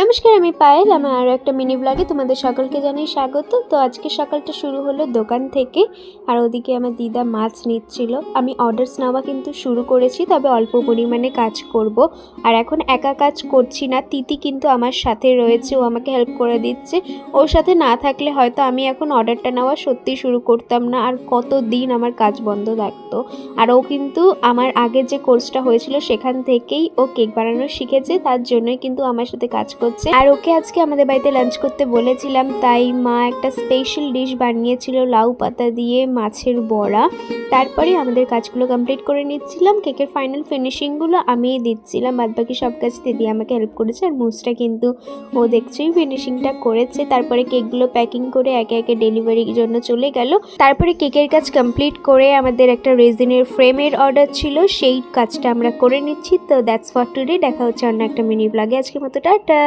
নমস্কার, আমি পায়েল। আমার আরও একটা মিনি ব্লগে তোমাদের সকলকে জানাই স্বাগত। তো আজকে সকালটা শুরু হলো দোকান থেকে, আর ওদিকে আমার দিদা মাছ নিচ্ছিল। আমি অর্ডারস নেওয়া কিন্তু শুরু করেছি, তবে অল্প পরিমাণে কাজ করব। আর এখন একা কাজ করছি না, তিতি কিন্তু আমার সাথে রয়েছে, ও আমাকে হেল্প করে দিচ্ছে। ওর সাথে না থাকলে হয়তো আমি এখন অর্ডারটা নেওয়া সত্যি শুরু করতাম না, আর কত দিন আমার কাজ বন্ধ থাকতো। আর ও কিন্তু আমার আগে যে কোর্সটা হয়েছিল সেখান থেকেই ও কেক বানানো শিখেছে, তার জন্যই কিন্তু আমার সাথে কাজ করছে। আর ওকে আজকে আমাদের বাড়িতে লাঞ্চ করতে বলেছিলাম, তাই মা একটা স্পেশাল ডিশ বানিয়েছিল লাউ পাতা দিয়ে মাছের বড়া। তারপরে আমাদের কাজগুলো কমপ্লিট করে নিচ্ছিলাম, কেকের ফাইনাল ফিনিশিংগুলো আমিই দিচ্ছিলাম, বাদবাকি সব কাজ দিদি আমাকে হেল্প করেছে। আর মুসটা কিন্তু ও দেখছেই ফিনিশিংটা করেছে। তারপরে কেকগুলো প্যাকিং করে একে একে ডেলিভারির জন্য চলে গেল। তারপরে কেকের কাজ কমপ্লিট করে আমাদের একটা রেজিনের ফ্রেমের অর্ডার ছিল, সেই কাজটা আমরা করে নিচ্ছি। তো দ্যাটস ফর টুডে। দেখা হচ্ছে অন্য একটা মিনি ব্লগে। আজকের মতো টাটা।